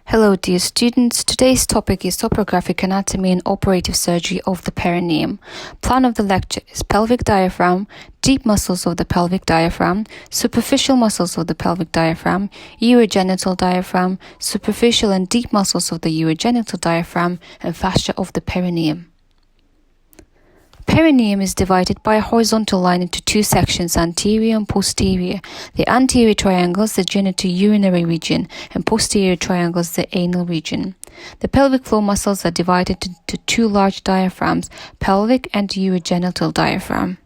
Hello dear students, today's topic is topographic anatomy and operative surgery of the perineum. Plan of the lecture is pelvic diaphragm, deep muscles of the pelvic diaphragm, superficial muscles of the pelvic diaphragm, urogenital diaphragm, superficial and deep muscles of the urogenital diaphragm, and fascia of the perineum. Perineum is divided by a horizontal line into two sections, anterior and posterior. The anterior triangles the genital-urinary region and posterior triangles the anal region. The pelvic floor muscles are divided into two large diaphragms, pelvic and urogenital diaphragm.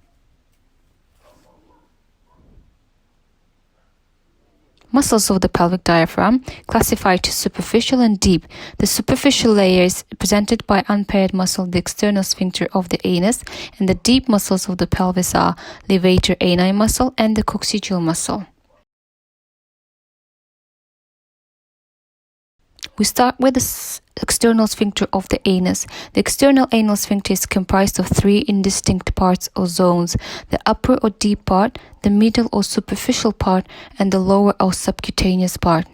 Muscles of the pelvic diaphragm classified to superficial and deep. The superficial layer is presented by unpaired muscle, the external sphincter of the anus, and the deep muscles of the pelvis are Levator A9 muscle and the Coccygeus muscle. We start with the external sphincter of the anus. The external anal sphincter is comprised of three indistinct parts or zones: the upper or deep part, the middle or superficial part, and the lower or subcutaneous part.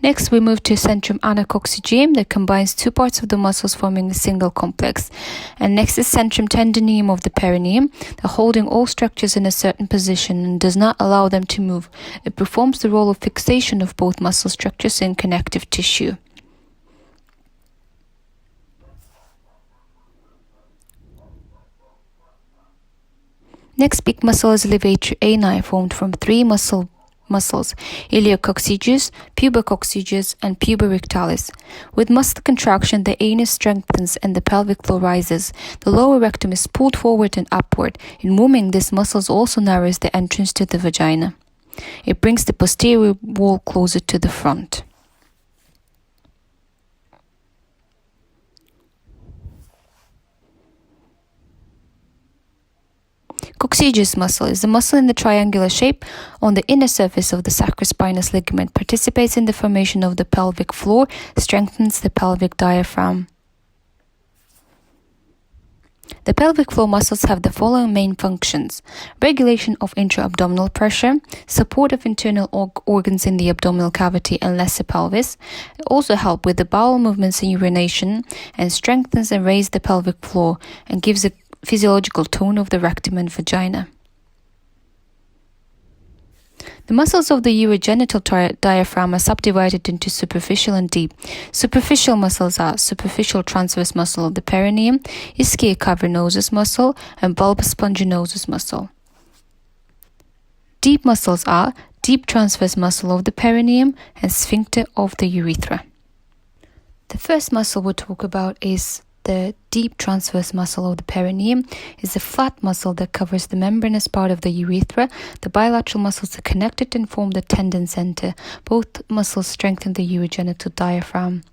Next, we move to centrum anacoccygeum that combines two parts of the muscles forming a single complex. And next is centrum tendineum of the perineum, that holding all structures in a certain position and does not allow them to move. It performs the role of fixation of both muscle structures in connective tissue. Next big muscle is Levator A9, formed from three muscles, iliococcygeus, pubococcygeus, and puborectalis. With muscle contraction, the anus strengthens and the pelvic floor rises. The lower rectum is pulled forward and upward. In moving, this muscle also narrows the entrance to the vagina. It brings the posterior wall closer to the front. Coccygeus muscle is the muscle in the triangular shape on the inner surface of the sacrospinous ligament, participates in the formation of the pelvic floor, strengthens the pelvic diaphragm. The pelvic floor muscles have the following main functions: regulation of intra-abdominal pressure, support of internal organs in the abdominal cavity and lesser pelvis, also help with the bowel movements and urination, and strengthens and raises the pelvic floor and gives a physiological tone of the rectum and vagina. The muscles of the urogenital diaphragm are subdivided into superficial and deep. Superficial muscles are superficial transverse muscle of the perineum, ischiocavernosus muscle, and bulbous spongiosis muscle. Deep muscles are deep transverse muscle of the perineum and sphincter of the urethra. The first muscle we'll talk about is the deep transverse muscle of the perineum. Is a flat muscle that covers the membranous part of the urethra. The bilateral muscles are connected and form the tendon center. Both muscles strengthen the urogenital diaphragm.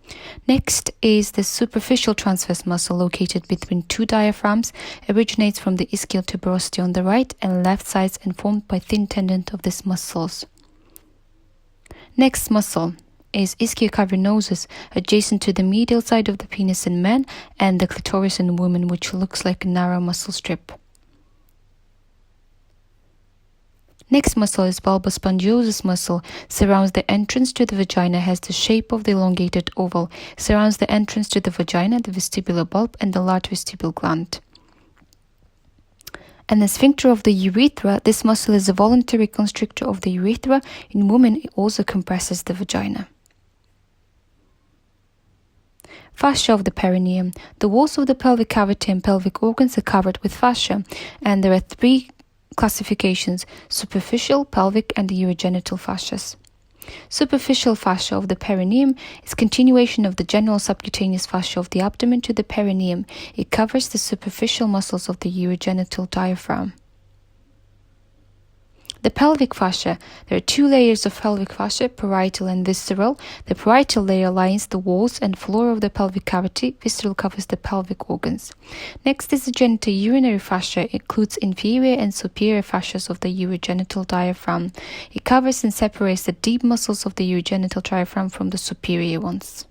Next is the superficial transverse muscle located between two diaphragms. Originates from the ischial tuberosity on the right and left sides and formed by thin tendon of these muscles. Next muscle is ischiocavernosus, adjacent to the medial side of the penis in men and the clitoris in women, which looks like a narrow muscle strip. Next muscle is bulbous spongiosis muscle, surrounds the entrance to the vagina, has the shape of the elongated oval, surrounds the entrance to the vagina, the vestibular bulb, and the large vestibular gland. And the sphincter of the urethra, this muscle is a voluntary constrictor of the urethra. In women, it also compresses the vagina. Fascia of the perineum. The walls of the pelvic cavity and pelvic organs are covered with fascia, and there are three classifications: superficial, pelvic, and urogenital fascias. Superficial fascia of the perineum is continuation of the general subcutaneous fascia of the abdomen to the perineum. It covers the superficial muscles of the urogenital diaphragm. The pelvic fascia. There are two layers of pelvic fascia, parietal and visceral. The parietal layer lines the walls and floor of the pelvic cavity. Visceral covers the pelvic organs. Next is the genital urinary fascia. It includes inferior and superior fascias of the urogenital diaphragm. It covers and separates the deep muscles of the urogenital diaphragm from the superior ones.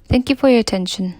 Thank you for your attention.